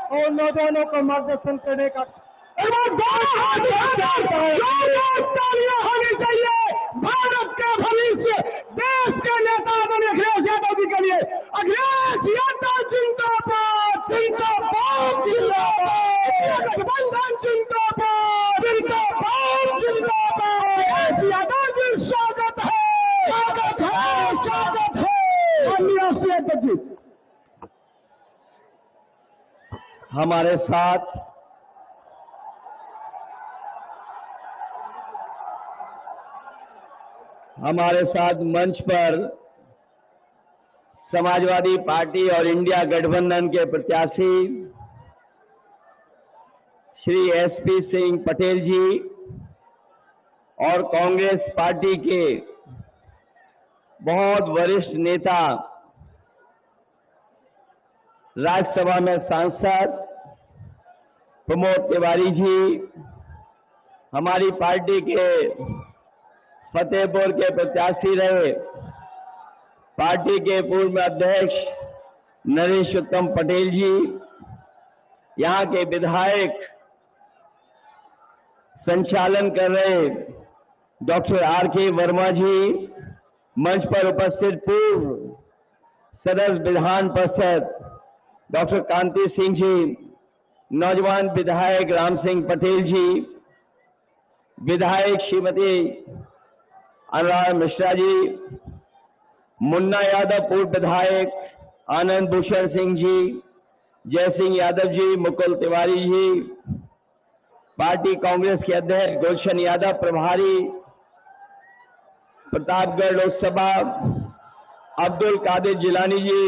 और नौजवानों को मार्गदर्शन करने का तालियां होनी चाहिए भारत का भविष्य, देश के नेता आदरणीय अखिलेश यादव जी के लिए। अखिलेश यादव जिंदाबाद, जिंदाबाद, जिंदाबाद, गठबंधन जिंदाबाद, जिंदाबाद, जिंदाबाद। यादव जी स्वागत है, स्वागत है, स्वागत है। राष्ट्रीय अध्यक्ष जी हमारे साथ मंच पर समाजवादी पार्टी और इंडिया गठबंधन के प्रत्याशी श्री एसपी सिंह पटेल जी और कांग्रेस पार्टी के बहुत वरिष्ठ नेता, राज्यसभा में सांसद प्रमोद तिवारी जी, हमारी पार्टी के फतेहपुर के प्रत्याशी रहे पार्टी के पूर्व अध्यक्ष नरेश उत्तम पटेल जी, यहाँ के विधायक संचालन कर रहे डॉक्टर आर.के. वर्मा जी, मंच पर उपस्थित पूर्व सदस्य विधान परिषद डॉक्टर कांति सिंह जी, नौजवान विधायक राम सिंह पटेल जी, विधायक श्रीमती अनुराग मिश्रा जी, मुन्ना यादव पूर्व विधायक, आनंद भूषण सिंह जी, जय सिंह यादव जी, मुकुल तिवारी जी, पार्टी कांग्रेस के अध्यक्ष गुलशन यादव प्रभारी प्रतापगढ़ लोकसभा, अब्दुल कादिर जिलानी जी,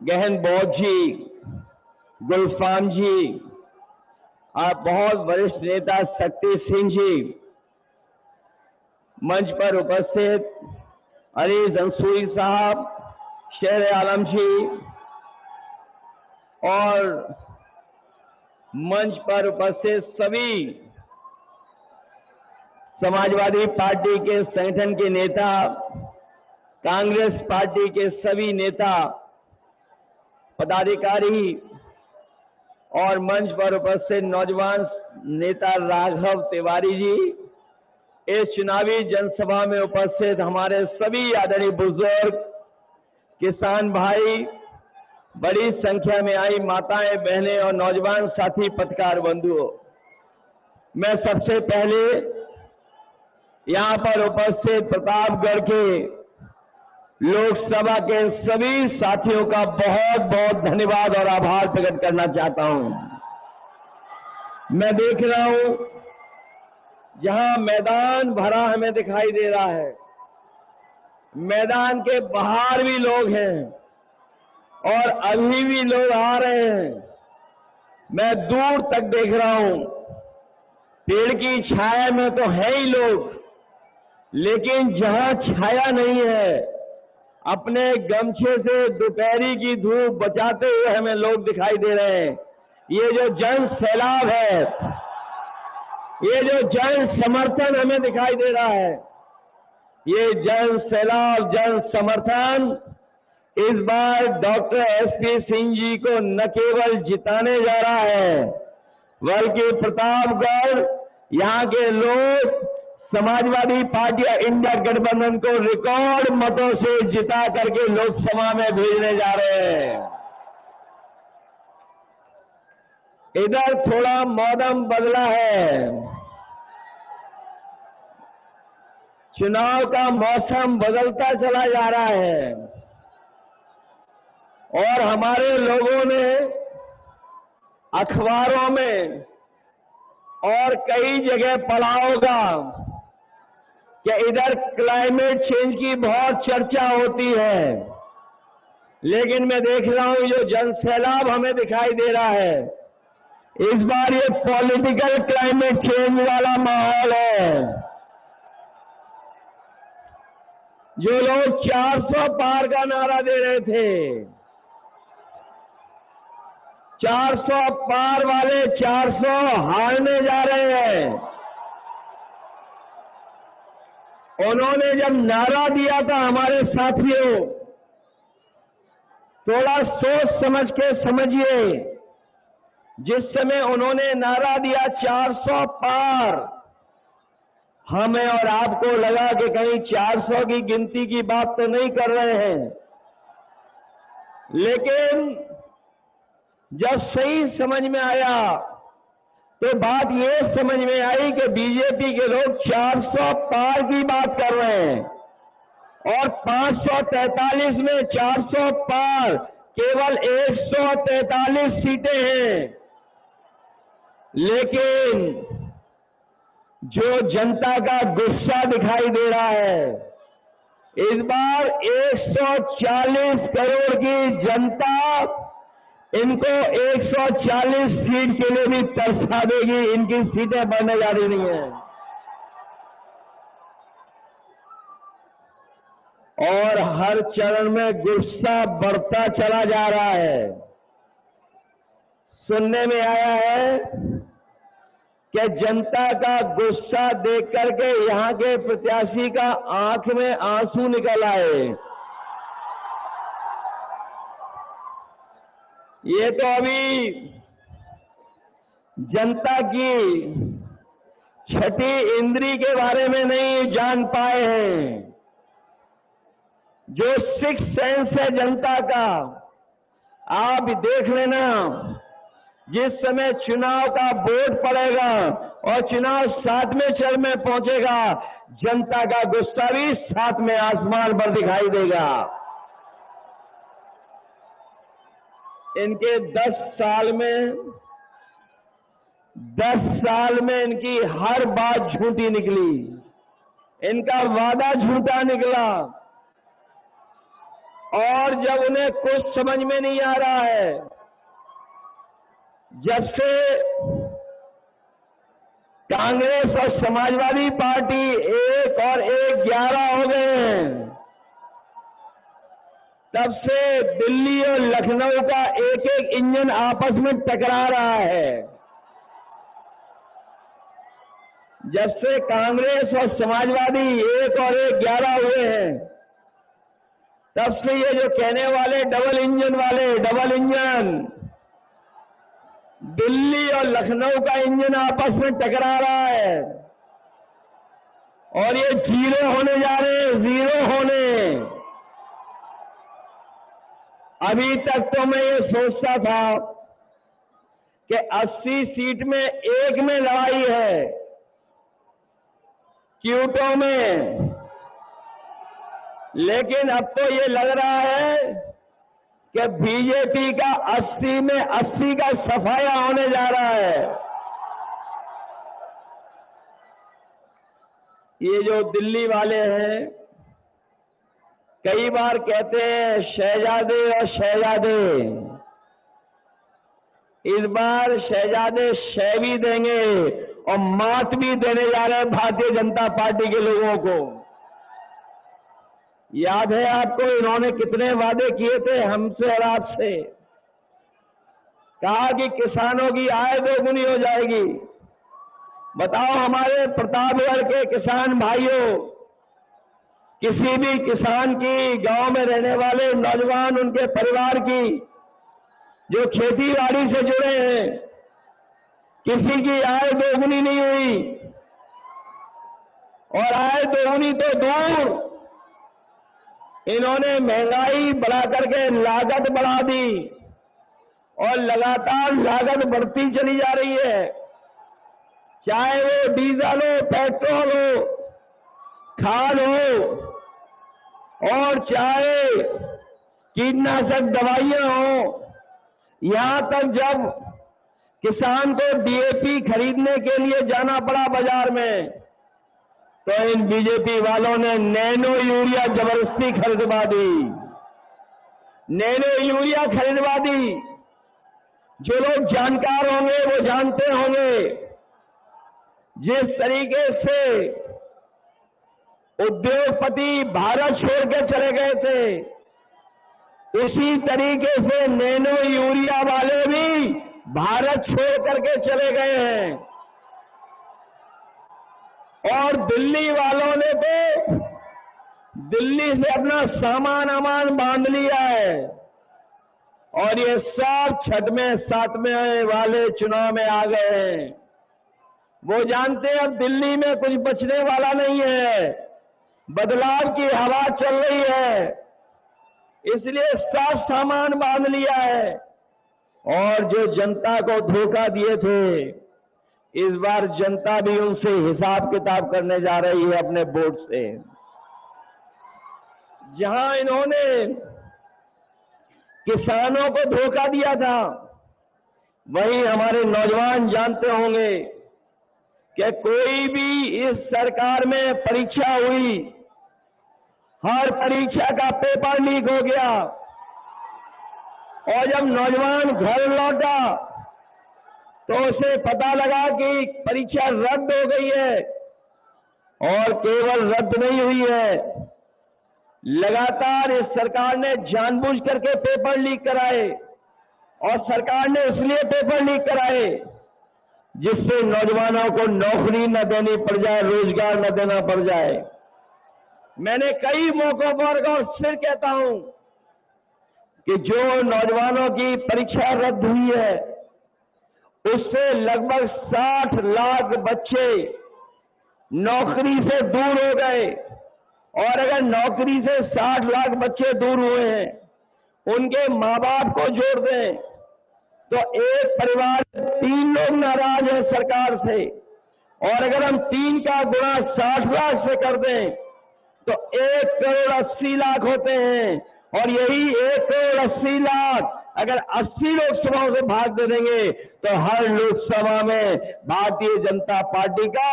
गहन बौद्ध जी, गुलफाम जी, आप बहुत वरिष्ठ नेता शक्ति सिंह जी, मंच पर उपस्थित अलीज अंसूरी साहब, शेर आलम जी और मंच पर उपस्थित सभी समाजवादी पार्टी के संगठन के नेता, कांग्रेस पार्टी के सभी नेता पदाधिकारी और मंच पर उपस्थित नौजवान नेता राघव तिवारी जी, इस चुनावी जनसभा में उपस्थित हमारे सभी आदरणीय बुजुर्ग, किसान भाई, बड़ी संख्या में आई माताएं, बहनें और नौजवान साथी पत्रकार बंधुओं, मैं सबसे पहले यहां पर उपस्थित प्रतापगढ़ के लोकसभा के सभी साथियों का बहुत बहुत धन्यवाद और आभार प्रकट करना चाहता हूं। मैं देख रहा हूं जहां मैदान भरा हमें दिखाई दे रहा है, मैदान के बाहर भी लोग हैं और अभी भी लोग आ रहे हैं। मैं दूर तक देख रहा हूं, पेड़ की छाया में तो है ही लोग, लेकिन जहां छाया नहीं है, अपने गमछे से दोपहरी की धूप बचाते हुए हमें लोग दिखाई दे रहे हैं। ये जो जन सैलाब है, ये जो जन समर्थन हमें दिखाई दे रहा है, ये जन सैलाब, जन समर्थन इस बार डॉक्टर एसपी सिंह जी को न केवल जिताने जा रहा है, बल्कि प्रतापगढ़ यहाँ के लोग समाजवादी पार्टी और इंडिया गठबंधन को रिकॉर्ड मतों से जिता करके लोकसभा में भेजने जा रहे हैं। इधर थोड़ा मौसम बदला है, चुनाव का मौसम बदलता चला जा रहा है और हमारे लोगों ने अखबारों में और कई जगह पढ़ा होगा कि इधर क्लाइमेट चेंज की बहुत चर्चा होती है, लेकिन मैं देख रहा हूं जो जनसैलाब हमें दिखाई दे रहा है, इस बार ये पॉलिटिकल क्लाइमेट चेंज वाला माहौल है। जो लोग 400 पार का नारा दे रहे थे, 400 पार वाले 400 हारने जा रहे हैं। उन्होंने जब नारा दिया था हमारे साथियों थोड़ा सोच समझ के समझिए। जिस समय उन्होंने नारा दिया 400 पार, हमें और आपको लगा कि कहीं 400 की गिनती की बात तो नहीं कर रहे हैं, लेकिन जब सही समझ में आया तो बात ये समझ में आई कि बीजेपी के लोग 400 पार की बात कर रहे हैं और 543 में 400 पार केवल 143 सीटें हैं। लेकिन जो जनता का गुस्सा दिखाई दे रहा है, इस बार 140 करोड़ की जनता इनको 140 सीट के लिए भी तरसा देगी। इनकी सीटें बढ़ने जा रही नहीं है और हर चरण में गुस्सा बढ़ता चला जा रहा है। सुनने में आया है कि जनता का गुस्सा देख करके यहां के प्रत्याशी का आंख में आंसू निकल आए। ये तो अभी जनता की छठी इंद्री के बारे में नहीं जान पाए हैं। जो सिक्स सेंस है जनता का, आप देख लेना। जिस समय चुनाव का वोट पड़ेगा और चुनाव 7वें चरण में पहुंचेगा, जनता का गुस्सा भी 7वें आसमान पर दिखाई देगा। इनके 10 साल में इनकी हर बात झूठी निकली, इनका वादा झूठा निकला और जब उन्हें कुछ समझ में नहीं आ रहा है, जब से कांग्रेस और समाजवादी पार्टी 1 और 1 11 हो गए हैं, तब से दिल्ली और लखनऊ का एक एक इंजन आपस में टकरा रहा है। जब से कांग्रेस और समाजवादी 1 और 1 11 हुए हैं, तब से ये जो कहने वाले डबल इंजन दिल्ली और लखनऊ का इंजन आपस में टकरा रहा है और ये जीरो होने जा रहे हैं, जीरो होने। अभी तक तो मैं ये सोचता था कि 80 सीट में 1 में लड़ाई है, क्यूटों में, लेकिन अब तो ये लग रहा है कि बीजेपी का 80 में 80 का सफाया होने जा रहा है। ये जो दिल्ली वाले हैं, कई बार कहते हैं शहजादे और शहजादे, इस बार शहजादे शह भी देंगे और मात भी देने जा रहे हैं भारतीय जनता पार्टी के लोगों को। याद है आपको इन्होंने कितने वादे किए थे हमसे और आपसे? कहा कि किसानों की आय 2 गुनी हो जाएगी। बताओ हमारे प्रतापगढ़ के किसान भाइयों, किसी भी किसान की, गांव में रहने वाले नौजवान, उनके परिवार की जो खेती बाड़ी से जुड़े हैं, किसी की आय 2 गुनी नहीं हुई और आय 2 गुनी तो दूर, इन्होंने महंगाई बढ़ा करके लागत बढ़ा दी और लगातार लागत बढ़ती चली जा रही है। चाहे वो डीजल हो, पेट्रोल हो, खाद हो और चाहे कीटनाशक दवाइयां हो, यहां तक जब किसान को डीएपी खरीदने के लिए जाना पड़ा बाजार में, तो इन बीजेपी वालों ने नैनो यूरिया जबरदस्ती खरीदवा दी, नैनो यूरिया खरीदवा दी। जो लोग जानकार होंगे वो जानते होंगे, जिस तरीके से उद्योगपति भारत छोड़ के चले गए थे, उसी तरीके से नैनो यूरिया वाले भी भारत छोड़ करके चले गए हैं। और दिल्ली वालों ने तो दिल्ली से अपना सामान बांध लिया है और ये सब छठवें सातवें वाले चुनाव में आ गए हैं। वो जानते हैं अब दिल्ली में कुछ बचने वाला नहीं है, बदलाव की हवा चल रही है, इसलिए सब सामान बांध लिया है। और जो जनता को धोखा दिए थे, इस बार जनता भी उनसे हिसाब किताब करने जा रही है अपने वोट से। जहां इन्होंने किसानों को धोखा दिया था, वहीं हमारे नौजवान जानते होंगे कि कोई भी इस सरकार में परीक्षा हुई, हर परीक्षा का पेपर लीक हो गया, और जब नौजवान घर लौटा तो उसे पता लगा कि परीक्षा रद्द हो गई है। और केवल रद्द नहीं हुई है, लगातार इस सरकार ने जानबूझ करके पेपर लीक कराए, और सरकार ने इसलिए पेपर लीक कराए जिससे नौजवानों को नौकरी न देनी पड़ जाए, रोजगार न देना पड़ जाए। मैंने कई मौकों पर और फिर कहता हूं कि जो नौजवानों की परीक्षा रद्द हुई है, उससे लगभग 60 लाख बच्चे नौकरी से दूर हो गए। और अगर नौकरी से 60 लाख बच्चे दूर हुए हैं, उनके माँ बाप को जोड़ दें तो एक परिवार 3 लोग नाराज हैं सरकार से। और अगर हम 3 का गुणा 60 लाख से कर दें तो 1,80,00,000 होते हैं। और यही 1,80,00,000 अगर 80 लोकसभाओं से भाग दे देंगे तो हर लोकसभा में भारतीय जनता पार्टी का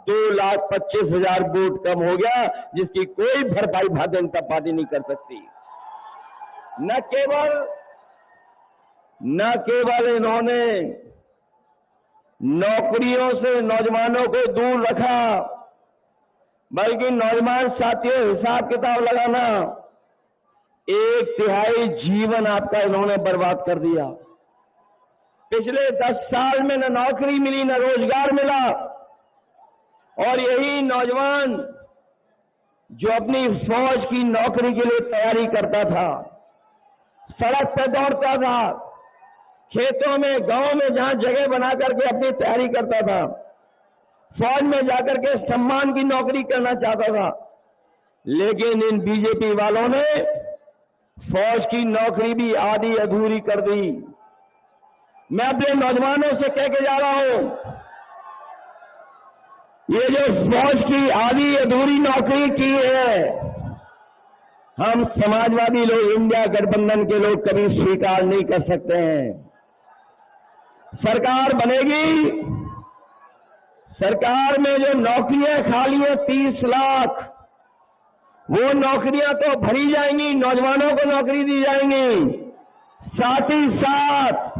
2,25,000 वोट कम हो गया, जिसकी कोई भरपाई भारतीय जनता पार्टी नहीं कर सकती। न केवल इन्होंने नौकरियों से नौजवानों को दूर रखा, बल्कि नौजवान साथियों, हिसाब किताब लगाना, 1/3 जीवन आपका इन्होंने बर्बाद कर दिया। पिछले 10 साल में न नौकरी मिली, न रोजगार मिला। और यही नौजवान जो अपनी फौज की नौकरी के लिए तैयारी करता था, सड़क पर दौड़ता था, खेतों में, गांव में जहां जगह बना करके अपनी तैयारी करता था, फौज में जाकर के सम्मान की नौकरी करना चाहता था, लेकिन इन बीजेपी वालों ने फौज की नौकरी भी आधी अधूरी कर दी। मैं अपने नौजवानों से कह के जा रहा हूं, ये जो फौज की आधी अधूरी नौकरी की है, हम समाजवादी लोग, इंडिया गठबंधन के लोग कभी स्वीकार नहीं कर सकते हैं। सरकार बनेगी, सरकार में जो नौकरियां खाली हैं 30 लाख, वो नौकरियां तो भरी जाएंगी, नौजवानों को नौकरी दी जाएंगी। साथ ही साथ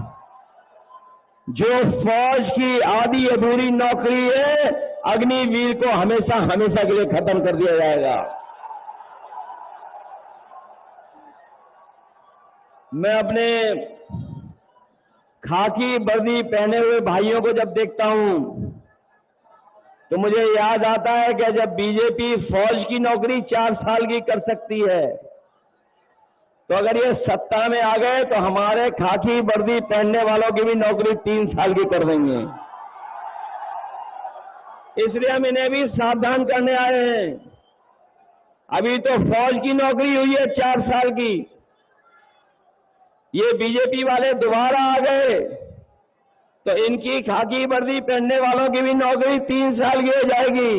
जो फौज की आधी अधूरी नौकरी है, अग्निवीर को हमेशा हमेशा के लिए खत्म कर दिया जाएगा। मैं अपने खाकी वर्दी पहने हुए भाइयों को जब देखता हूं तो मुझे याद आता है कि जब बीजेपी फौज की नौकरी 4 साल की कर सकती है, तो अगर ये सत्ता में आ गए तो हमारे खाकी वर्दी पहनने वालों की भी नौकरी 3 साल की कर देंगे। इसलिए हम इन्हें भी सावधान करने आए हैं। अभी तो फौज की नौकरी हुई है 4 साल की, ये बीजेपी वाले दोबारा आ गए तो इनकी खाकी वर्दी पहनने वालों की भी नौकरी 3 साल की हो जाएगी।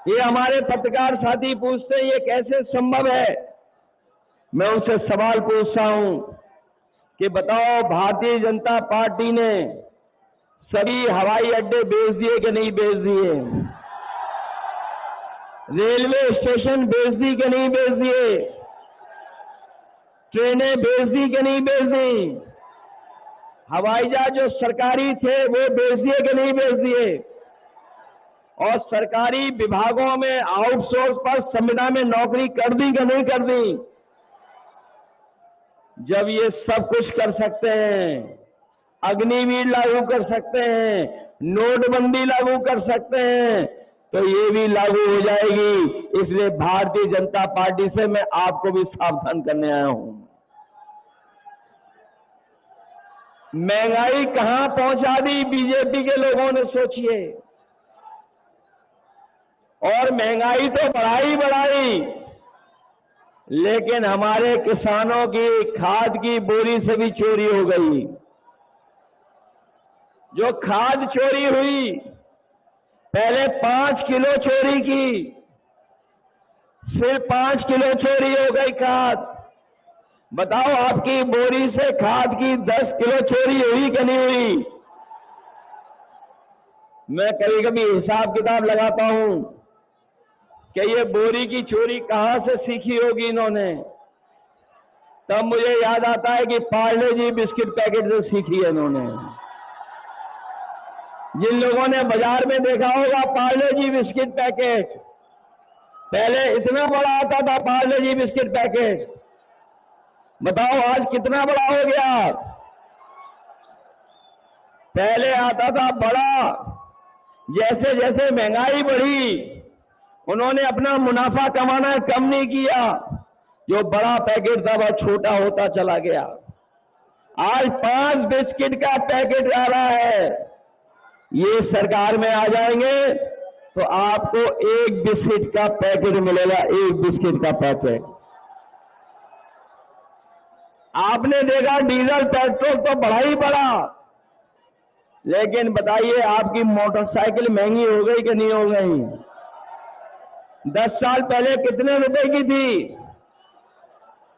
ये हमारे पत्रकार साथी पूछते हैं ये कैसे संभव है। मैं उनसे सवाल पूछता हूं कि बताओ, भारतीय जनता पार्टी ने सभी हवाई अड्डे बेच दिए कि नहीं बेच दिए? रेलवे स्टेशन बेच दी कि नहीं बेच दिए? ट्रेनें बेच दी कि नहीं बेच दी? हवाई जहाज जो सरकारी थे वो बेच दिए कि नहीं बेच दिए? और सरकारी विभागों में आउटसोर्स पर संविदा में नौकरी कर दी कि नहीं कर दी? जब ये सब कुछ कर सकते हैं, अग्निवीर लागू कर सकते हैं, नोटबंदी लागू कर सकते हैं, तो ये भी लागू हो जाएगी। इसलिए भारतीय जनता पार्टी से मैं आपको भी सावधान करने आया हूं। महंगाई कहां पहुंचा दी बीजेपी के लोगों ने, सोचिए। और महंगाई तो बढ़ाई, लेकिन हमारे किसानों की खाद की बोरी से भी चोरी हो गई। जो खाद चोरी हुई, पहले 5 किलो चोरी की, फिर 5 किलो चोरी हो गई खाद। बताओ, आपकी बोरी से खाद की 10 किलो चोरी हुई कि नहीं हुई? मैं कभी कभी हिसाब किताब लगाता हूं कि ये बोरी की चोरी कहां से सीखी होगी इन्होंने। तब मुझे याद आता है कि पार्ले जी बिस्किट पैकेट से सीखी है इन्होंने। जिन लोगों ने बाजार में देखा होगा पार्ले जी बिस्किट पैकेट, पहले इतना बड़ा आता था पार्ले जी बिस्किट पैकेट, बताओ आज कितना बड़ा हो गया। पहले आता था बड़ा, जैसे जैसे महंगाई बढ़ी उन्होंने अपना मुनाफा कमाना कम नहीं किया, जो बड़ा पैकेट था वह छोटा होता चला गया। आज 5 बिस्किट का पैकेट आ रहा है। ये सरकार में आ जाएंगे तो आपको 1 बिस्किट का पैकेट मिलेगा, 1 बिस्किट का पैकेट। आपने देखा डीजल पेट्रोल तो बढ़ा ही बढ़ा, लेकिन बताइए आपकी मोटरसाइकिल महंगी हो गई कि नहीं हो गई? 10 साल पहले कितने रुपए की थी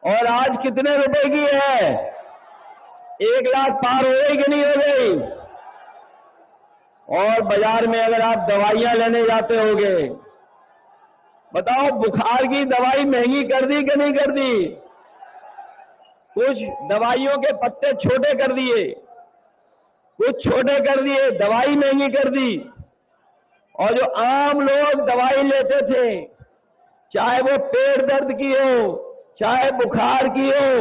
और आज कितने रुपए की है? 1 लाख पार हो गई कि नहीं हो गई? और बाजार में अगर आप दवाइयां लेने जाते होगे, बताओ बुखार की दवाई महंगी कर दी कि नहीं कर दी? कुछ दवाइयों के पत्ते छोटे कर दिए, कुछ छोटे कर दिए, दवाई महंगी कर दी। और जो आम लोग दवाई लेते थे, चाहे वो पेट दर्द की हो, चाहे बुखार की हो,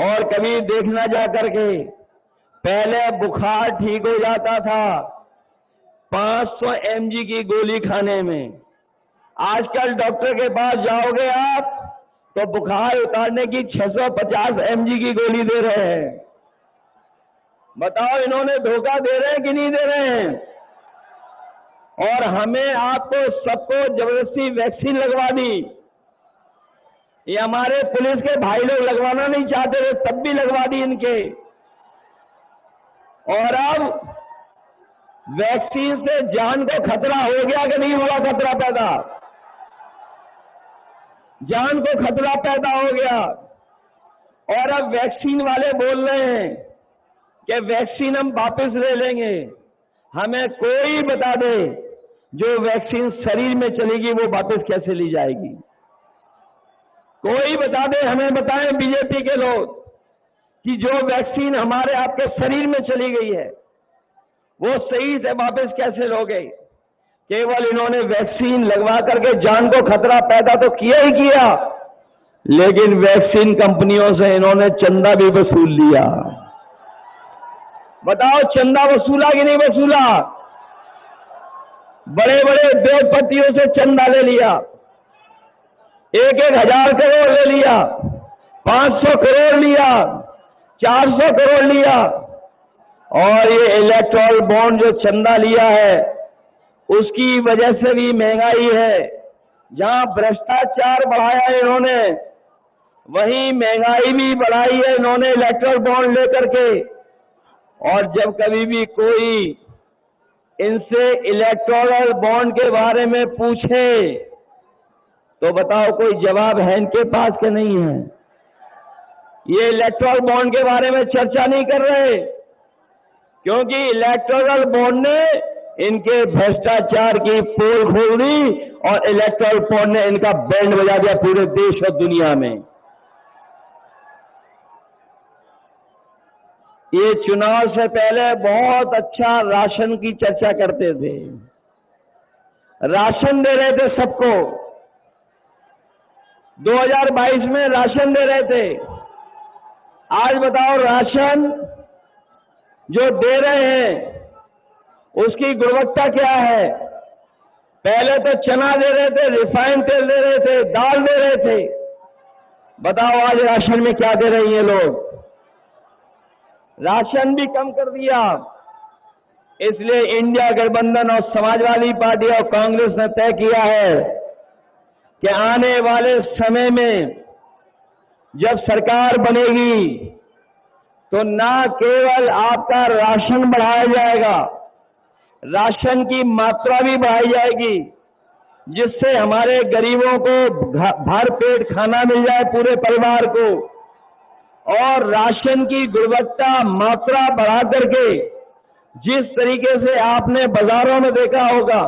और कभी देखना जा करके पहले बुखार ठीक हो जाता था 500 mg की गोली खाने में। आजकल डॉक्टर के पास जाओगे आप तो बुखार उतारने की 650 mg की गोली दे रहे हैं। बताओ इन्होंने धोखा दे रहे हैं कि नहीं दे रहे हैं? और हमें आपको सबको जबरदस्ती वैक्सीन लगवा दी। ये हमारे पुलिस के भाई लोग लगवाना नहीं चाहते थे, तब भी लगवा दी इनके। और अब वैक्सीन से जान को खतरा हो गया कि नहीं हुआ खतरा पैदा? जान को खतरा पैदा हो गया। और अब वैक्सीन वाले बोल रहे हैं कि वैक्सीन हम वापस ले लेंगे। हमें कोई बता दे जो वैक्सीन शरीर में चलेगी वो वापस कैसे ली जाएगी? कोई बता दे, हमें बताएं बीजेपी के लोग कि जो वैक्सीन हमारे आपके शरीर में चली गई है वो सही से वापस कैसे लोगे? केवल इन्होंने वैक्सीन लगवा करके जान को खतरा पैदा तो किया ही किया, लेकिन वैक्सीन कंपनियों से इन्होंने चंदा भी वसूल लिया। बताओ चंदा वसूला कि नहीं वसूला? बड़े बड़े उद्योगपतियों से चंदा ले लिया, 1,000 करोड़ ले लिया, 500 करोड़ लिया, 400 करोड़ लिया। और ये इलेक्टोरल बॉन्ड जो चंदा लिया है उसकी वजह से भी महंगाई है। जहां भ्रष्टाचार बढ़ाया है इन्होंने, वहीं महंगाई भी बढ़ाई है इन्होंने इलेक्टोरल बॉन्ड लेकर के। और जब कभी भी कोई इनसे इलेक्टोरल बॉन्ड के बारे में पूछे तो बताओ कोई जवाब है इनके पास कि नहीं है? ये इलेक्टोरल बॉन्ड के बारे में चर्चा नहीं कर रहे, क्योंकि इलेक्टोरल बॉन्ड ने इनके भ्रष्टाचार की पोल खोल दी और इलेक्टोरल बॉन्ड ने इनका बैंड बजा दिया पूरे देश और दुनिया में। ये चुनाव से पहले बहुत अच्छा राशन की चर्चा करते थे, राशन दे रहे थे सबको, 2022 में राशन दे रहे थे। आज बताओ राशन जो दे रहे हैं उसकी गुणवत्ता क्या है? पहले तो चना दे रहे थे, रिफाइंड तेल दे रहे थे, दाल दे रहे थे। बताओ आज राशन में क्या दे रहे हैं लोग? राशन भी कम कर दिया। इसलिए इंडिया गठबंधन और समाजवादी पार्टी और कांग्रेस ने तय किया है कि आने वाले समय में जब सरकार बनेगी तो न केवल आपका राशन बढ़ाया जाएगा, राशन की मात्रा भी बढ़ाई जाएगी, जिससे हमारे गरीबों को भर पेट खाना मिल जाए पूरे परिवार को, और राशन की गुणवत्ता मात्रा बढ़ा करके जिस तरीके से आपने बाजारों में देखा होगा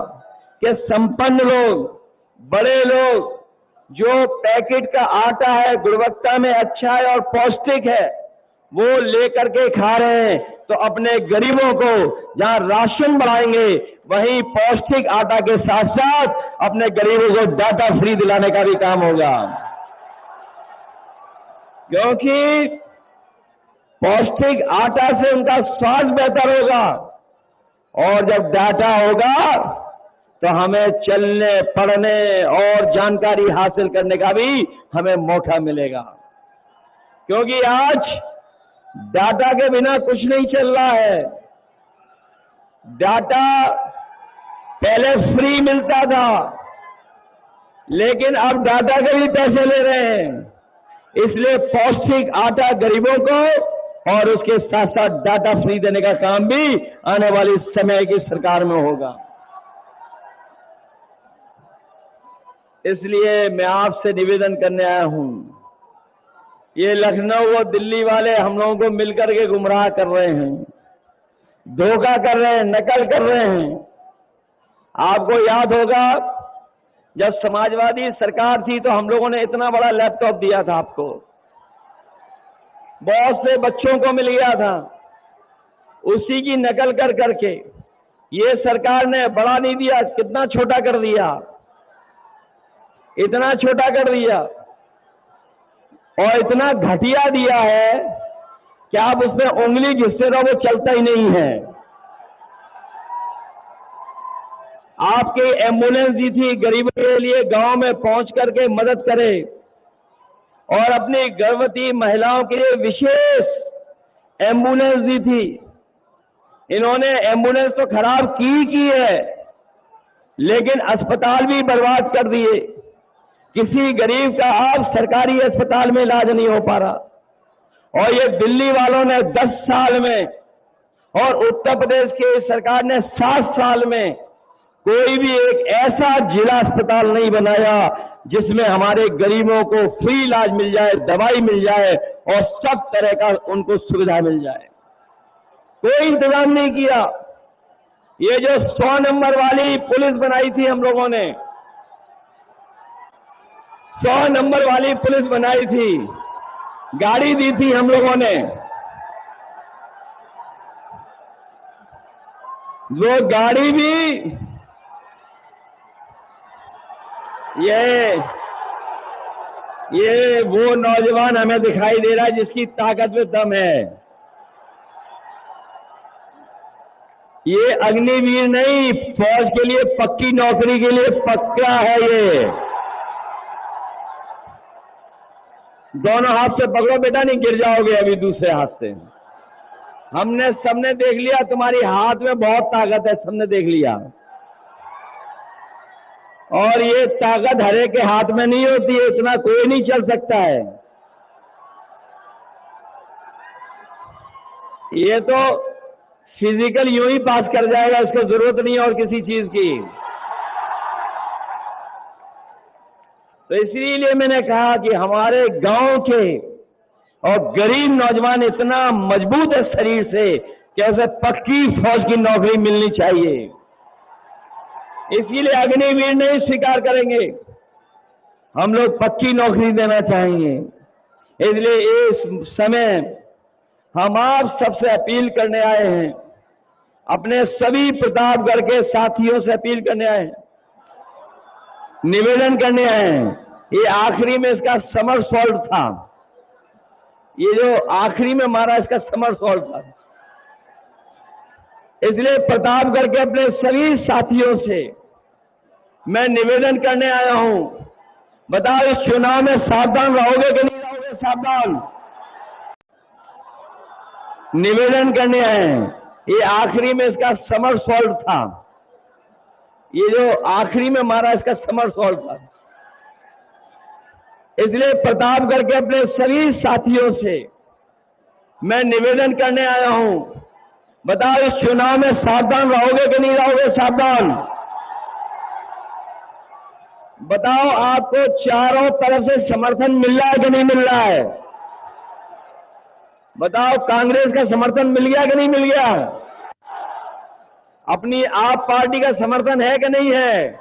कि संपन्न लोग, बड़े लोग जो पैकेट का आटा है गुणवत्ता में अच्छा है और पौष्टिक है वो लेकर के खा रहे हैं, तो अपने गरीबों को जहां राशन बढ़ाएंगे वहीं पौष्टिक आटा के साथ साथ अपने गरीबों को डाटा फ्री दिलाने का भी काम होगा। क्योंकि पौष्टिक आटा से उनका स्वास्थ्य बेहतर होगा, और जब डाटा होगा तो हमें चलने, पढ़ने और जानकारी हासिल करने का भी हमें मौका मिलेगा। क्योंकि आज डाटा के बिना कुछ नहीं चल रहा है। डाटा पहले फ्री मिलता था, लेकिन अब डाटा के भी पैसे ले रहे हैं। इसलिए पौष्टिक आटा गरीबों को और उसके साथ साथ डाटा फ्री देने का काम भी आने वाली समय की सरकार में होगा। इसलिए मैं आपसे निवेदन करने आया हूं, ये लखनऊ और दिल्ली वाले हम लोगों को मिलकर के गुमराह कर रहे हैं, धोखा कर रहे हैं, नकल कर रहे हैं। आपको याद होगा जब समाजवादी सरकार थी तो हम लोगों ने इतना बड़ा लैपटॉप दिया था आपको, बहुत से बच्चों को मिल गया था, उसी की नकल कर करके ये सरकार ने बड़ा नहीं दिया, कितना छोटा कर दिया, इतना छोटा कर दिया और इतना घटिया दिया है कि आप उसमें उंगली घिसते रहो वो चलता ही नहीं है। आपकी एम्बुलेंस दी थी गरीबों के लिए गांव में पहुंच करके मदद करे, और अपनी गर्भवती महिलाओं के लिए विशेष एम्बुलेंस दी थी। इन्होंने एम्बुलेंस तो खराब की है, लेकिन अस्पताल भी बर्बाद कर दिए। किसी गरीब का अब सरकारी अस्पताल में इलाज नहीं हो पा रहा। और ये दिल्ली वालों ने 10 साल में और उत्तर प्रदेश की सरकार ने 7 साल में कोई भी एक ऐसा जिला अस्पताल नहीं बनाया जिसमें हमारे गरीबों को फ्री इलाज मिल जाए, दवाई मिल जाए और सब तरह का उनको सुविधा मिल जाए। कोई इंतजाम नहीं किया। ये जो 100 नंबर वाली पुलिस बनाई थी हम लोगों ने, 100 नंबर वाली पुलिस बनाई थी, गाड़ी दी थी हम लोगों ने, वो गाड़ी भी ये वो नौजवान हमें दिखाई दे रहा है जिसकी ताकत में दम है। ये अग्निवीर नहीं, फौज के लिए पक्की नौकरी के लिए पक्का है। ये दोनों हाथ से पकड़ो बेटा, नहीं गिर जाओगे अभी दूसरे हाथ से। सबने देख लिया तुम्हारी हाथ में बहुत ताकत है, सबने देख लिया। और ये ताकत हरे के हाथ में नहीं होती है, इतना कोई नहीं चल सकता है। ये तो फिजिकल यूं ही पास कर जाएगा, इसको जरूरत नहीं है और किसी चीज की। तो इसीलिए मैंने कहा कि हमारे गांव के और गरीब नौजवान इतना मजबूत है शरीर से कि उसे पक्की फौज की नौकरी मिलनी चाहिए। इसीलिए अग्निवीर नहीं स्वीकार करेंगे, हम लोग पक्की नौकरी देना चाहेंगे। इसलिए इस समय हम आप सबसे अपील करने आए हैं, अपने सभी प्रतापगढ़ के साथियों से अपील करने आए हैं, निवेदन करने आए हैं। ये आखिरी में इसका समर सॉल्ट था, ये जो आखिरी में मारा इसका समर सॉल्ट था। इसलिए प्रतापगढ़ के अपने सभी साथियों से मैं निवेदन करने आया हूं, बताओ इस चुनाव में सावधान रहोगे कि नहीं रहोगे? सावधान। निवेदन करने आए हैं। ये आखिरी में इसका समर सॉल्ट था, ये जो आखिरी में मारा इसका समर सॉल्ट था। इसलिए प्रतापगढ़ के अपने सभी साथियों से मैं निवेदन करने आया हूं, बताओ इस चुनाव में सावधान रहोगे कि नहीं रहोगे? सावधान बताओ, आपको चारों तरफ से समर्थन मिल रहा है कि नहीं मिल रहा है? बताओ, कांग्रेस का समर्थन मिल गया कि नहीं मिल गया? अपनी आप पार्टी का समर्थन है कि नहीं है?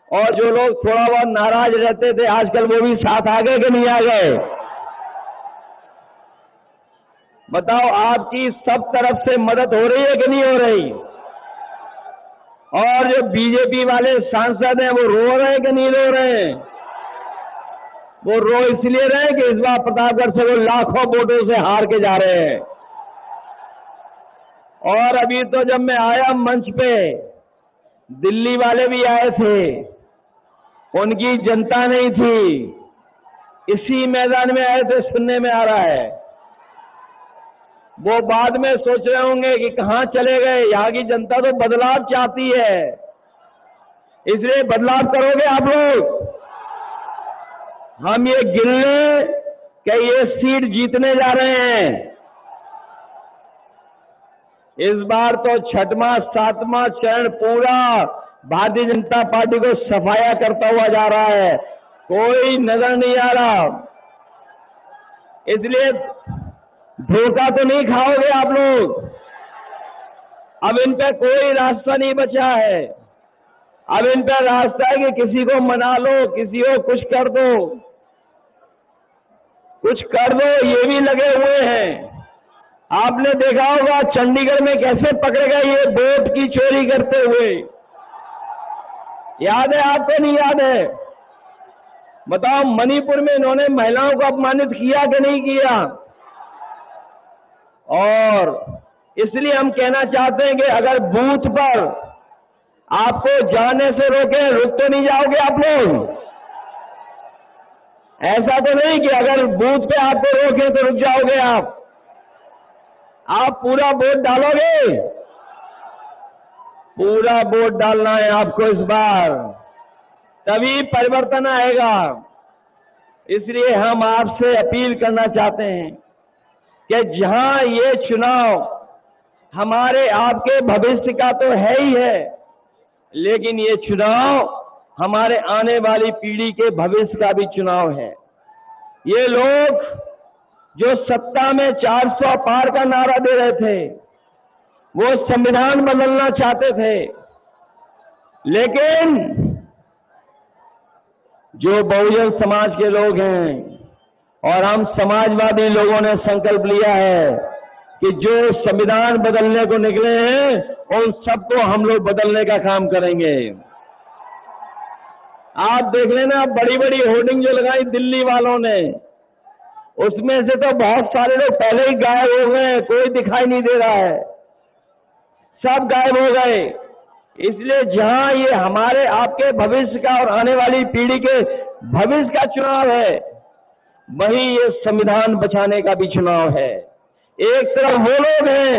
और जो लोग थोड़ा बहुत नाराज रहते थे आजकल वो भी साथ आ गए कि नहीं आ गए? बताओ, आपकी सब तरफ से मदद हो रही है कि नहीं हो रही? और जो बीजेपी वाले सांसद हैं वो रो रहे हैं कि नहीं रो रहे हैं? वो रो इसलिए रहे कि इस बार प्रतापगढ़ से वो लाखों वोटों से हार के जा रहे हैं। और अभी तो जब मैं आया मंच पे, दिल्ली वाले भी आए थे, उनकी जनता नहीं थी, इसी मैदान में आए थे, सुनने में आ रहा है। वो बाद में सोच रहे होंगे कि कहां चले गए, यहां की जनता तो बदलाव चाहती है, इसलिए बदलाव करोगे आप लोग? हम ये गिन लें कि ये सीट जीतने जा रहे हैं। इस बार तो छठवां सातवां चरण पूरा भारतीय जनता पार्टी को सफाया करता हुआ जा रहा है, कोई नजर नहीं आ रहा। इसलिए धोखा तो नहीं खाओगे आप लोग। अब इन पे कोई रास्ता नहीं बचा है। अब इन पे रास्ता है कि किसी को मना लो, किसी को कुछ कर दो, कुछ कर दो, ये भी लगे हुए हैं। आपने देखा होगा चंडीगढ़ में कैसे पकड़े गए ये वोट की चोरी करते हुए, याद है आपको? नहीं याद है? बताओ, मणिपुर में इन्होंने महिलाओं को अपमानित किया कि नहीं किया? और इसलिए हम कहना चाहते हैं कि अगर बूथ पर आपको जाने से रोके, रुक तो नहीं जाओगे आप लोग? ऐसा तो नहीं कि अगर बूथ पे आपको रोके तो रुक जाओगे आप पूरा वोट डालोगे? पूरा वोट डालना है आपको इस बार, तभी परिवर्तन आएगा। इसलिए हम आपसे अपील करना चाहते हैं कि जहां ये चुनाव हमारे आपके भविष्य का तो है ही है, लेकिन ये चुनाव हमारे आने वाली पीढ़ी के भविष्य का भी चुनाव है। ये लोग जो सत्ता में 400 पार का नारा दे रहे थे, वो संविधान बदलना चाहते थे, लेकिन जो बहुजन समाज के लोग हैं और हम समाजवादी लोगों ने संकल्प लिया है कि जो संविधान बदलने को निकले हैं उन सबको हम लोग बदलने का काम करेंगे। आप देख लेना, बड़ी बड़ी होर्डिंग जो लगाई दिल्ली वालों ने, उसमें से तो बहुत सारे लोग पहले ही गायब हो गए, कोई दिखाई नहीं दे रहा है, सब गायब हो गए। इसलिए जहां ये हमारे आपके भविष्य का और आने वाली पीढ़ी के भविष्य का चुनाव है, वहीं ये संविधान बचाने का भी चुनाव है। एक तरफ वो लोग हैं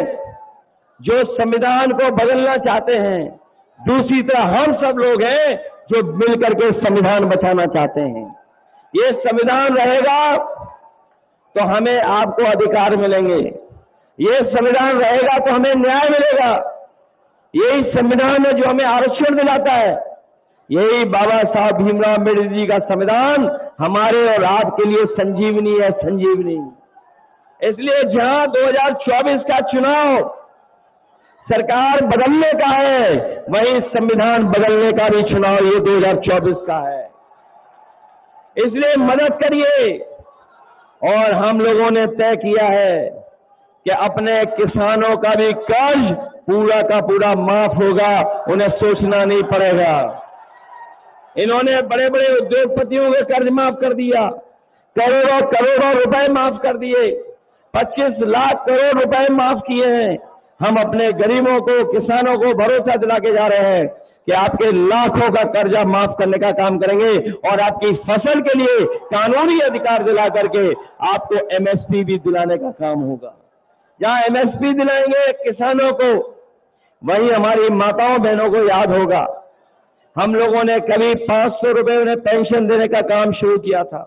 जो संविधान को बदलना चाहते हैं, दूसरी तरफ हम सब लोग हैं जो मिलकर के संविधान बचाना चाहते हैं। ये संविधान रहेगा तो हमें आपको अधिकार मिलेंगे, ये संविधान रहेगा तो हमें न्याय मिलेगा। यही संविधान है जो हमें आरक्षण दिलाता है। यही बाबा साहब भीमराव अम्बेडकर जी का संविधान हमारे और आपके लिए संजीवनी है, संजीवनी। इसलिए जहां 2024 का चुनाव सरकार बदलने का है, वहीं संविधान बदलने का भी चुनाव ये 2024 का है। इसलिए मदद करिए। और हम लोगों ने तय किया है कि अपने किसानों का भी कर्ज पूरा का पूरा माफ होगा, उन्हें सोचना नहीं पड़ेगा। इन्होंने बड़े बड़े उद्योगपतियों के कर्ज माफ कर दिया, करोड़ों करोड़ों रुपए माफ कर दिए, 25 लाख करोड़ रुपए माफ किए हैं। हम अपने गरीबों को, किसानों को भरोसा दिला के जा रहे हैं कि आपके लाखों का कर्जा माफ करने का काम करेंगे और आपकी फसल के लिए कानूनी अधिकार दिला करके आपको एमएसपी भी दिलाने का काम होगा। जहां एमएसपी दिलाएंगे किसानों को, वहीं हमारी माताओं बहनों को याद होगा हम लोगों ने करीब 500 रुपए उन्हें पेंशन देने का काम शुरू किया था।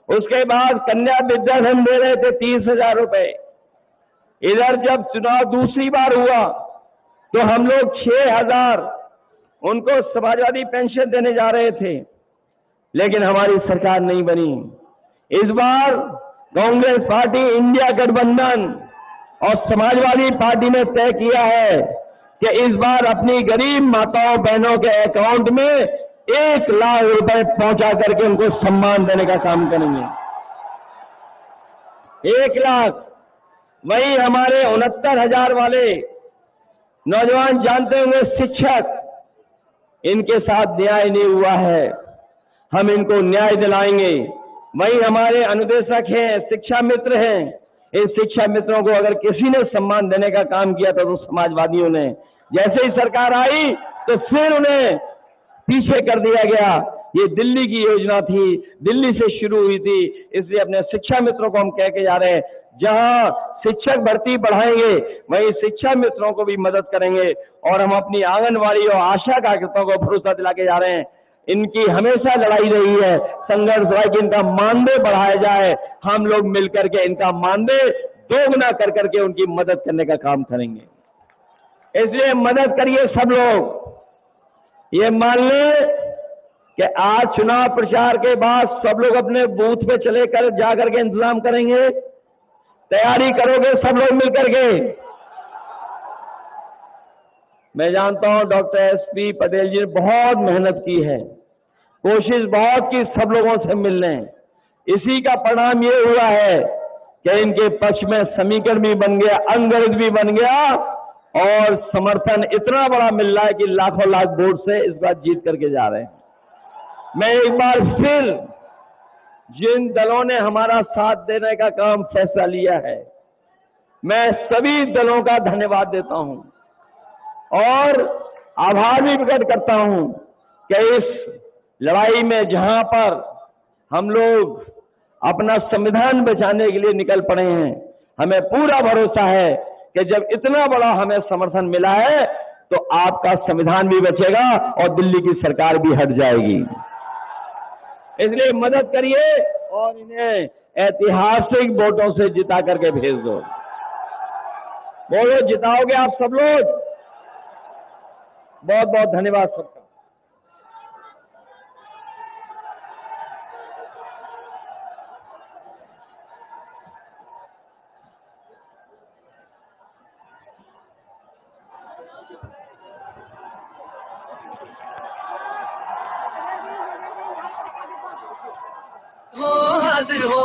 उसके बाद कन्या विद्याधन दे रहे थे 30,000 रुपए। इधर जब चुनाव दूसरी बार हुआ तो हम लोग 6,000 उनको समाजवादी पेंशन देने जा रहे थे, लेकिन हमारी सरकार नहीं बनी। इस बार कांग्रेस पार्टी, इंडिया गठबंधन और समाजवादी पार्टी ने तय किया है कि इस बार अपनी गरीब माताओं बहनों के अकाउंट में 1 लाख रुपए पहुंचा करके उनको सम्मान देने का काम करेंगे। 1 लाख। वहीं हमारे 69,000 वाले नौजवान जानते होंगे शिक्षक, इनके साथ न्याय नहीं हुआ है, हम इनको न्याय दिलाएंगे। वहीं हमारे अनुदेशक हैं, शिक्षा मित्र हैं, इन शिक्षा मित्रों को अगर किसी ने सम्मान देने का काम किया था तो समाजवादियों ने। जैसे ही सरकार आई तो फिर उन्हें पीछे कर दिया गया। ये दिल्ली की योजना थी, दिल्ली से शुरू हुई थी, इसलिए अपने शिक्षा मित्रों को हम कह के जा रहे हैं, जहां शिक्षक भर्ती बढ़ाएंगे वहीं शिक्षा मित्रों को भी मदद करेंगे। और हम अपनी आंगनवाड़ी और आशा कार्यकर्ताओं को भरोसा दिला के जा रहे हैं, इनकी हमेशा लड़ाई रही है, संघर्ष हुआ कि इनका मानदेय बढ़ाया जाए। हम लोग मिलकर के इनका मानदेय दोगुना कर करके उनकी मदद करने का काम करेंगे। इसलिए मदद करिए सब लोग। ये मान लें कि आज चुनाव प्रचार के बाद सब लोग अपने बूथ पे चले कर जाकर के इंतजाम करेंगे, तैयारी करोगे सब लोग मिलकर के। मैं जानता हूं डॉक्टर एसपी पटेल जी ने बहुत मेहनत की है, कोशिश बहुत की सब लोगों से मिलने। इसी का परिणाम ये हुआ है कि इनके पक्ष में समीकरण भी बन गया, अंगरज भी बन गया और समर्थन इतना बड़ा मिल रहा है कि लाखों लाख वोट से इस बार जीत करके जा रहे हैं। मैं एक बार फिर जिन दलों ने हमारा साथ देने का काम फैसला लिया है, मैं सभी दलों का धन्यवाद देता हूं और आभार भी प्रकट करता हूं कि इस लड़ाई में जहां पर हम लोग अपना संविधान बचाने के लिए निकल पड़े हैं, हमें पूरा भरोसा है कि जब इतना बड़ा हमें समर्थन मिला है तो आपका संविधान भी बचेगा और दिल्ली की सरकार भी हट जाएगी। इसलिए मदद करिए और इन्हें ऐतिहासिक वोटों से जिता करके भेज दो। बोलो, जिताओगे आप सब लोग। बहुत बहुत धन्यवाद सबका। हाजिर हो